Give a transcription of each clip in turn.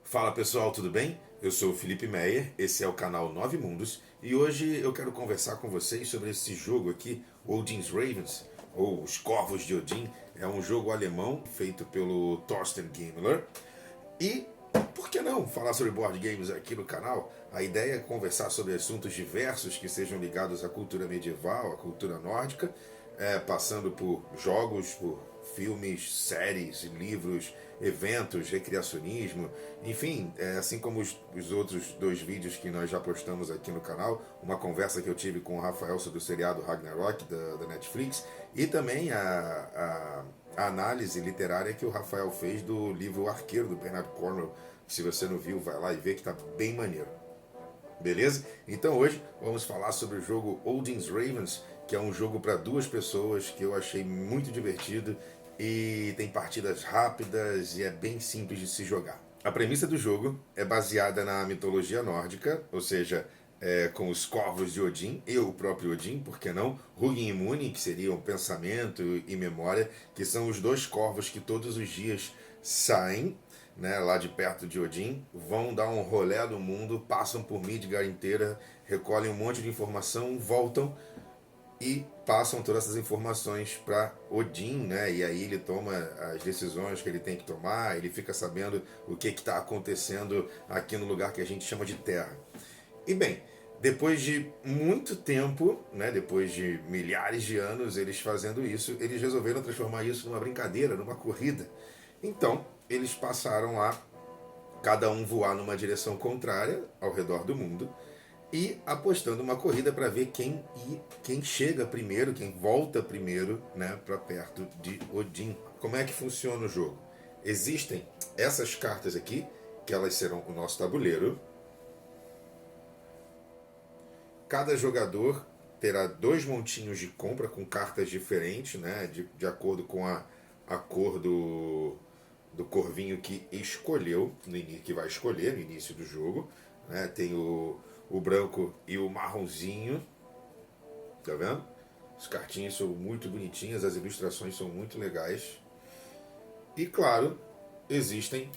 Fala pessoal, tudo bem? Eu sou o Felipe Meyer, esse é o canal Nove Mundos e hoje eu quero conversar com vocês sobre esse jogo aqui, Odin's Ravens, ou Os Corvos de Odin. É um jogo alemão feito pelo Thorsten Gimler. E por que não falar sobre board games aqui no canal? A ideia é conversar sobre assuntos diversos que sejam ligados à cultura medieval, à cultura nórdica, passando por jogos, por filmes, séries, livros, eventos, recreacionismo, enfim, assim como os outros dois vídeos que nós já postamos aqui no canal, uma conversa que eu tive com o Rafael sobre o seriado Ragnarok da Netflix e também a análise literária que o Rafael fez do livro O Arqueiro, do Bernard Cornwell. Se você não viu, vai lá e vê que tá bem maneiro. Beleza? Então hoje vamos falar sobre o jogo Odin's Ravens, que é um jogo para duas pessoas que eu achei muito divertido e tem partidas rápidas e é bem simples de se jogar. A premissa do jogo é baseada na mitologia nórdica, ou seja, com os corvos de Odin e o próprio Odin, por que não? Hugin e Munin, que seriam pensamento e memória, que são os dois corvos que todos os dias saem, né, lá de perto de Odin, vão dar um rolê no mundo, passam por Midgard inteira, recolhem um monte de informação, voltam e passam todas essas informações para Odin, né? E aí ele toma as decisões que ele tem que tomar, ele fica sabendo o que está acontecendo aqui no lugar que a gente chama de Terra. E bem, depois de muito tempo, né, depois de milhares de anos eles fazendo isso, eles resolveram transformar isso numa brincadeira, numa corrida. Então, eles passaram a cada um voar numa direção contrária ao redor do mundo e apostando uma corrida para ver quem chega primeiro, quem volta primeiro, né, para perto de Odin. Como é que funciona o jogo? Existem essas cartas aqui, que elas serão o nosso tabuleiro. Cada jogador terá dois montinhos de compra com cartas diferentes, né, de acordo com a cor do corvinho que escolheu, que vai escolher no início do jogo. Né? Tem o branco e o marronzinho. Tá vendo? As cartinhas são muito bonitinhas, as ilustrações são muito legais. E claro, existem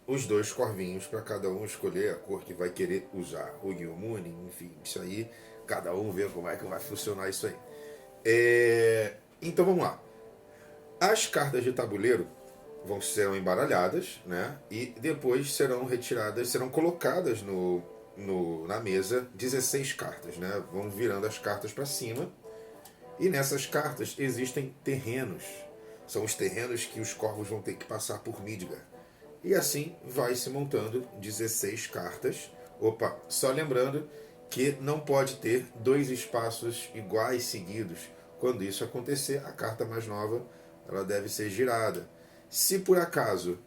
os dois corvinhos para cada um escolher a cor que vai querer usar. O Munin, enfim, isso aí, cada um vê como é que vai funcionar isso aí. Então vamos lá. As cartas de tabuleiro serão embaralhadas, né? E depois serão retiradas, serão colocadas na mesa 16 cartas, né? Vão virando as cartas para cima. E nessas cartas existem terrenos. São os terrenos que os corvos vão ter que passar por Midgard. E assim vai se montando 16 cartas. Opa, só lembrando que não pode ter dois espaços iguais seguidos. Quando isso acontecer, a carta mais nova ela deve ser girada. Se por acaso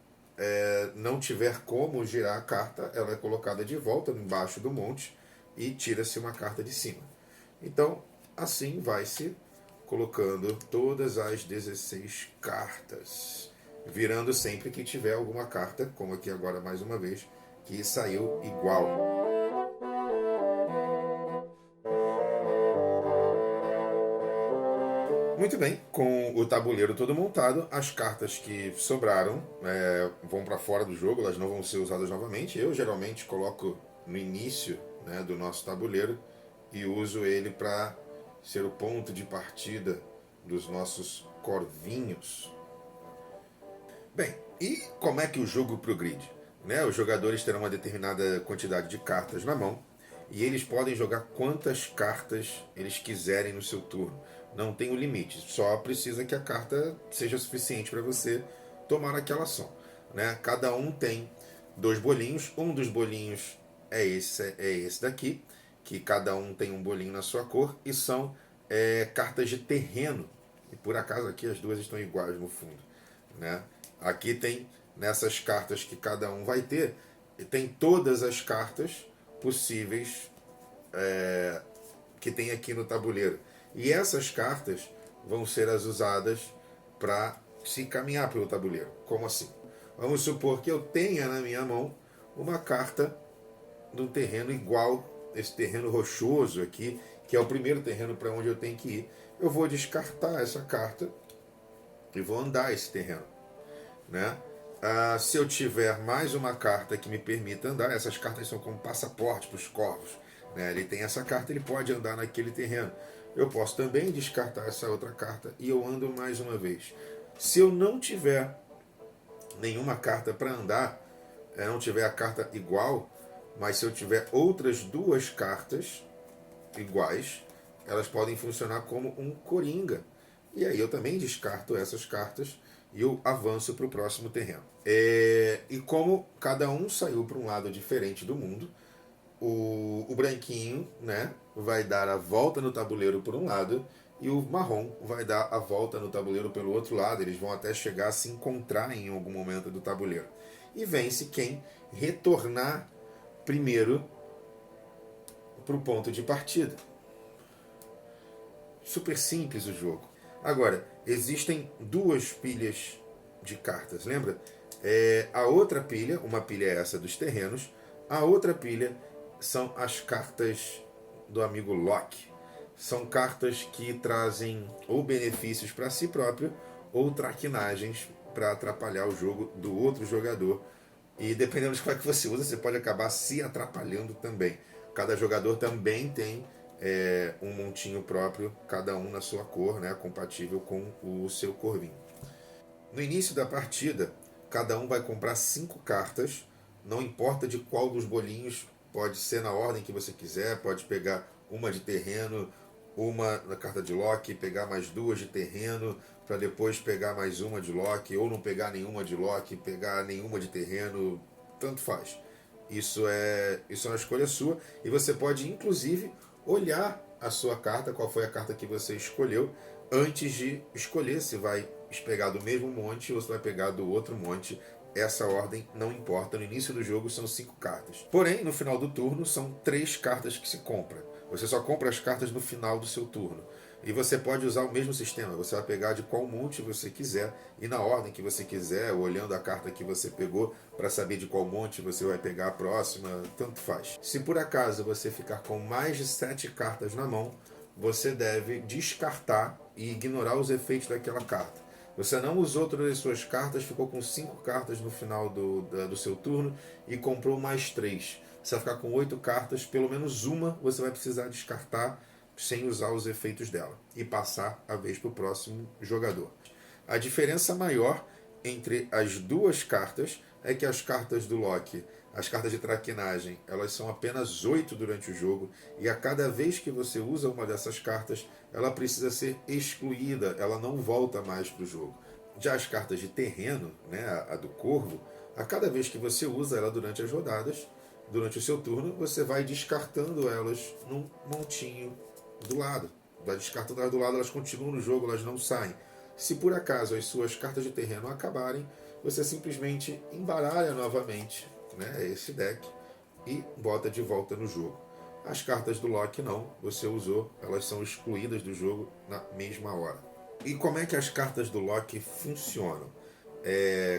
não tiver como girar a carta, ela é colocada de volta embaixo do monte e tira-se uma carta de cima. Então, assim vai-se colocando todas as 16 cartas, virando sempre que tiver alguma carta, como aqui agora mais uma vez, que saiu igual. Muito bem, com o tabuleiro todo montado, as cartas que sobraram vão para fora do jogo, elas não vão ser usadas novamente. Eu geralmente coloco no início, né, do nosso tabuleiro e uso ele para ser o ponto de partida dos nossos corvinhos. Bem, e como é que o jogo progride? Né? Os jogadores terão uma determinada quantidade de cartas na mão e eles podem jogar quantas cartas eles quiserem no seu turno. Não tem um limite, só precisa que a carta seja suficiente para você tomar aquela ação. Né? Cada um tem dois bolinhos, um dos bolinhos é esse daqui, que cada um tem um bolinho na sua cor, e são cartas de terreno. E por acaso aqui as duas estão iguais no fundo. Né? Aqui tem, nessas cartas que cada um vai ter, tem todas as cartas possíveis que tem aqui no tabuleiro. E essas cartas vão ser as usadas para se caminhar pelo tabuleiro. Como assim? Vamos supor que eu tenha na minha mão uma carta de um terreno igual, esse terreno rochoso aqui, que é o primeiro terreno para onde eu tenho que ir. Eu vou descartar essa carta e vou andar esse terreno. Né? Se eu tiver mais uma carta que me permita andar, essas cartas são como passaporte para os corvos. Né? Ele tem essa carta, ele pode andar naquele terreno. Eu posso também descartar essa outra carta e eu ando mais uma vez. Se eu não tiver nenhuma carta para andar, não tiver a carta igual, mas se eu tiver outras duas cartas iguais, elas podem funcionar como um coringa. E aí eu também descarto essas cartas e eu avanço para o próximo terreno. E como cada um saiu para um lado diferente do mundo, o branquinho, né, vai dar a volta no tabuleiro por um lado e o marrom vai dar a volta no tabuleiro pelo outro lado. Eles vão até chegar a se encontrar em algum momento do tabuleiro. E vence quem retornar primeiro para o ponto de partida. Super simples o jogo. Agora, existem duas pilhas de cartas, lembra? A outra pilha, uma pilha é essa dos terrenos, a outra pilha são as cartas do amigo Locke. São cartas que trazem ou benefícios para si próprio ou traquinagens para atrapalhar o jogo do outro jogador. E dependendo de qual é que você usa, você pode acabar se atrapalhando também. Cada jogador também tem um montinho próprio, cada um na sua cor, né, compatível com o seu corvinho. No início da partida, cada um vai comprar 5 cartas, não importa de qual dos bolinhos, pode ser na ordem que você quiser, pode pegar uma de terreno, uma na carta de Loki, pegar mais duas de terreno, para depois pegar mais uma de Loki, ou não pegar nenhuma de Loki, pegar nenhuma de terreno, tanto faz. Isso é uma escolha sua e você pode inclusive olhar a sua carta, qual foi a carta que você escolheu, antes de escolher se vai pegar do mesmo monte ou se vai pegar do outro monte. Essa ordem não importa. No início do jogo são 5 cartas. Porém, no final do turno são 3 cartas que se compra. Você só compra as cartas no final do seu turno. E você pode usar o mesmo sistema. Você vai pegar de qual monte você quiser e na ordem que você quiser, olhando a carta que você pegou para saber de qual monte você vai pegar a próxima, tanto faz. Se por acaso você ficar com mais de 7 cartas na mão, você deve descartar e ignorar os efeitos daquela carta. Você não usou todas as suas cartas, ficou com 5 cartas no final do seu turno e comprou mais 3. Você vai ficar com 8 cartas, pelo menos uma você vai precisar descartar sem usar os efeitos dela e passar a vez para o próximo jogador. A diferença maior entre as duas cartas é que as cartas do Loki, as cartas de traquinagem, elas são apenas 8 durante o jogo e a cada vez que você usa uma dessas cartas, ela precisa ser excluída, ela não volta mais para o jogo. Já as cartas de terreno, né, a do corvo, a cada vez que você usa ela durante as rodadas, durante o seu turno, você vai descartando elas num montinho do lado. Vai descartando elas do lado, elas continuam no jogo, elas não saem. Se por acaso as suas cartas de terreno acabarem, você simplesmente embaralha novamente, né, esse deck e bota de volta no jogo. As cartas do Loki não, você usou, elas são excluídas do jogo na mesma hora. E como é que as cartas do Loki funcionam?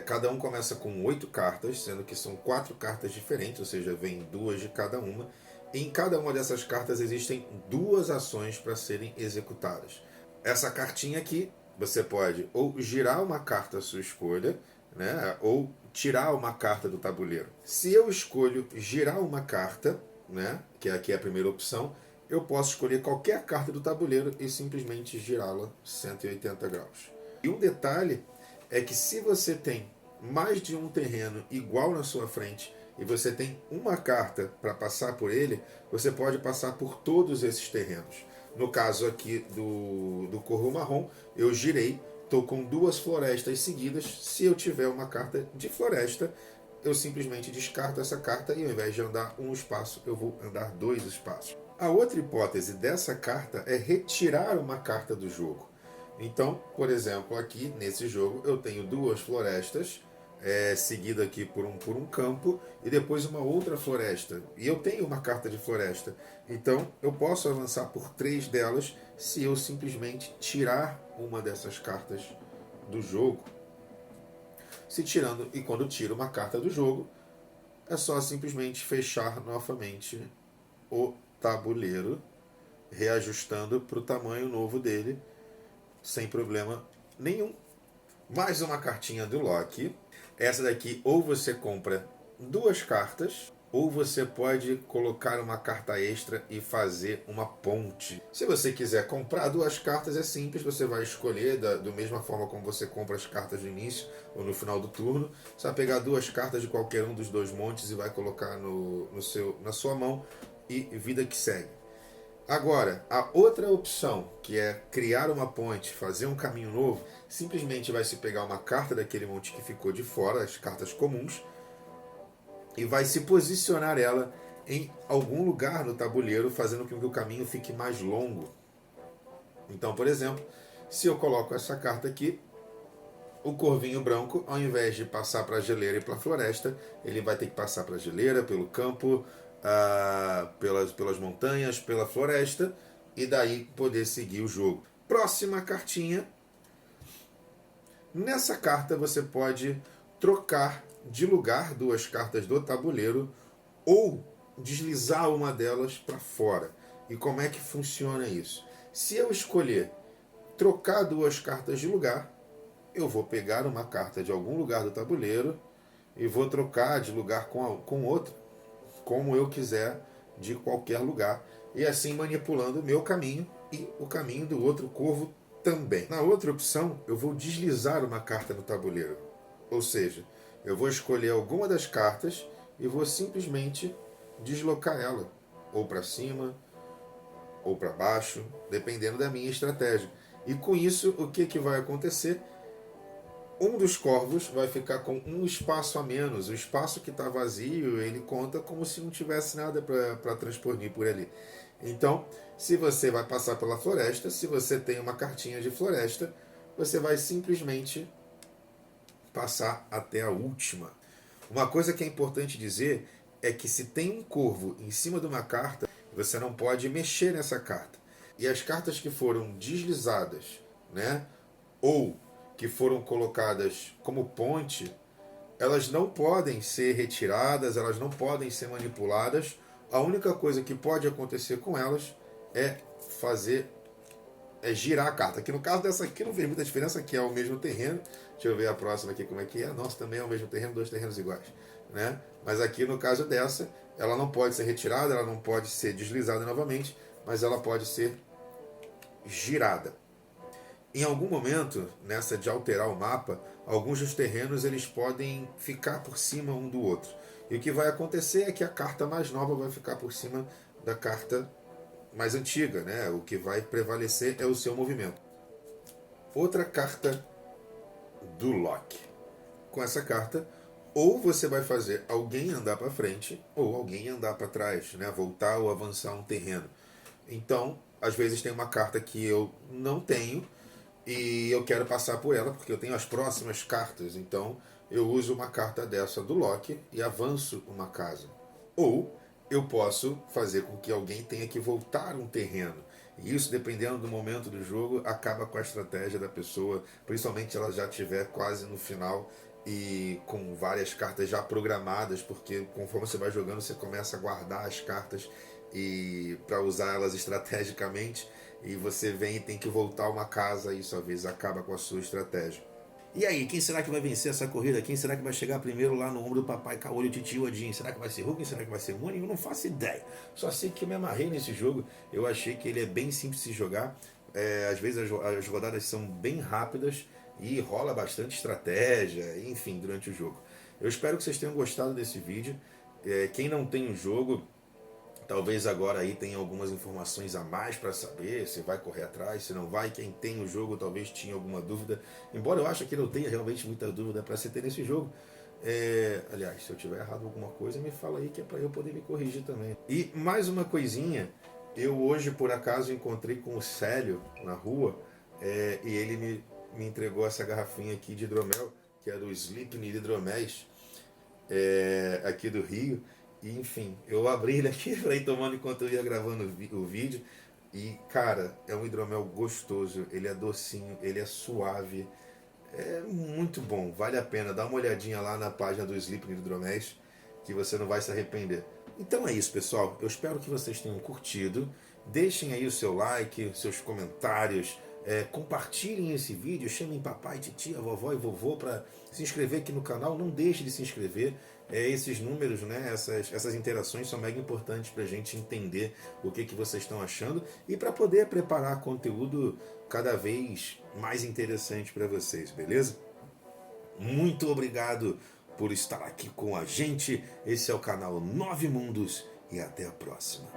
Cada um começa com 8 cartas, sendo que são 4 cartas diferentes, ou seja, vem 2 de cada uma. E em cada uma dessas cartas existem 2 ações para serem executadas. Essa cartinha aqui, você pode ou girar uma carta à sua escolha, né, ou tirar uma carta do tabuleiro. Se eu escolho girar uma carta, né, que aqui é a primeira opção, eu posso escolher qualquer carta do tabuleiro e simplesmente girá-la 180 graus. E um detalhe é que se você tem mais de um terreno igual na sua frente e você tem uma carta para passar por ele, você pode passar por todos esses terrenos. No caso aqui do corvo marrom, eu girei, estou com 2 florestas seguidas. Se eu tiver uma carta de floresta, eu simplesmente descarto essa carta e ao invés de andar um espaço, eu vou andar 2 espaços. A outra hipótese dessa carta é retirar uma carta do jogo. Então, por exemplo, aqui nesse jogo eu tenho 2 florestas, seguido aqui por um campo e depois uma outra floresta. E eu tenho uma carta de floresta. Então eu posso avançar por 3 delas se eu simplesmente tirar uma dessas cartas do jogo. E quando tiro uma carta do jogo, é só simplesmente fechar novamente o tabuleiro, reajustando para o tamanho novo dele, sem problema nenhum. Mais uma cartinha do Loki. Essa daqui, ou você compra 2 cartas, ou você pode colocar uma carta extra e fazer uma ponte. Se você quiser comprar 2 cartas, é simples, você vai escolher da mesma forma como você compra as cartas no início ou no final do turno. Você vai pegar 2 cartas de qualquer um dos 2 montes e vai colocar na sua mão e vida que segue. Agora, a outra opção, que é criar uma ponte, fazer um caminho novo, simplesmente vai se pegar uma carta daquele monte que ficou de fora, as cartas comuns, e vai se posicionar ela em algum lugar no tabuleiro, fazendo com que o caminho fique mais longo. Então, por exemplo, se eu coloco essa carta aqui, o corvinho branco, ao invés de passar para a geleira e para a floresta, ele vai ter que passar para a geleira, pelo campo, pelas montanhas, pela floresta, e daí poder seguir o jogo. Próxima cartinha. Nessa carta você pode trocar de lugar 2 cartas do tabuleiro ou deslizar uma delas para fora. E como é que funciona isso? Se eu escolher trocar 2 cartas de lugar, eu vou pegar uma carta de algum lugar do tabuleiro e vou trocar de lugar com outra, como eu quiser, de qualquer lugar, e assim manipulando o meu caminho e o caminho do outro corvo também. Na outra opção, eu vou deslizar uma carta no tabuleiro, ou seja, eu vou escolher alguma das cartas e vou simplesmente deslocar ela, ou para cima, ou para baixo, dependendo da minha estratégia. E com isso, o que vai acontecer? Um dos corvos vai ficar com um espaço a menos. O espaço que está vazio, ele conta como se não tivesse nada para transportar por ali. Então, se você vai passar pela floresta, se você tem uma cartinha de floresta, você vai simplesmente passar até a última. Uma coisa que é importante dizer é que se tem um corvo em cima de uma carta, você não pode mexer nessa carta. E as cartas que foram deslizadas, né, ou que foram colocadas como ponte, elas não podem ser retiradas, elas não podem ser manipuladas. A única coisa que pode acontecer com elas é girar a carta. Aqui no caso dessa aqui não fez muita diferença, que é o mesmo terreno. Deixa eu ver a próxima aqui como é que é. Nossa, também é o mesmo terreno, 2 terrenos iguais, né? Mas aqui no caso dessa, ela não pode ser retirada, ela não pode ser deslizada novamente, mas ela pode ser girada. Em algum momento, nessa de alterar o mapa, alguns dos terrenos eles podem ficar por cima um do outro. E o que vai acontecer é que a carta mais nova vai ficar por cima da carta mais antiga, né? O que vai prevalecer é o seu movimento. Outra carta do Loki. Com essa carta, ou você vai fazer alguém andar para frente, ou alguém andar para trás, né? Voltar ou avançar um terreno. Então, às vezes tem uma carta que eu não tenho, e eu quero passar por ela porque eu tenho as próximas cartas. Então eu uso uma carta dessa do Loki e avanço uma casa. Ou eu posso fazer com que alguém tenha que voltar um terreno. E isso, dependendo do momento do jogo, acaba com a estratégia da pessoa, principalmente se ela já estiver quase no final e com várias cartas já programadas, porque conforme você vai jogando, você começa a guardar as cartas e para usar elas estrategicamente, e você vem e tem que voltar uma casa, e isso às vezes acaba com a sua estratégia. E aí, quem será que vai vencer essa corrida? Quem será que vai chegar primeiro lá no ombro do papai Caolho, Titio Odin? Será que vai ser Hulk? Será que vai ser Muni? Eu não faço ideia. Só sei que eu me amarrei nesse jogo. Eu achei que ele é bem simples de jogar. Às vezes as rodadas são bem rápidas e rola bastante estratégia, enfim, durante o jogo. Eu espero que vocês tenham gostado desse vídeo. Quem não tem o jogo, talvez agora aí tenha algumas informações a mais para saber se vai correr atrás, se não vai. Quem tem o jogo talvez tinha alguma dúvida, embora eu ache que não tenha realmente muita dúvida para se ter nesse jogo. Aliás, se eu tiver errado alguma coisa, me fala aí que é para eu poder me corrigir também. E mais uma coisinha, eu hoje por acaso encontrei com o Célio na rua, e ele me entregou essa garrafinha aqui de hidromel, que é do Sleeping Hidroméis, aqui do Rio. E enfim, eu abri ele aqui para ir tomando enquanto eu ia gravando o vídeo. E cara, é um hidromel gostoso, ele é docinho, ele é suave, é muito bom, vale a pena. Dá uma olhadinha lá na página do Sleeping Hidroméis, que você não vai se arrepender. Então é isso, pessoal, eu espero que vocês tenham curtido. Deixem aí o seu like, seus comentários, compartilhem esse vídeo, chamem papai, titia, vovó e vovô para se inscrever aqui no canal. Não deixe de se inscrever. Esses números, né, essas interações são mega importantes para a gente entender o que vocês estão achando e para poder preparar conteúdo cada vez mais interessante para vocês, beleza? Muito obrigado por estar aqui com a gente. Esse é o canal Nove Mundos e até a próxima.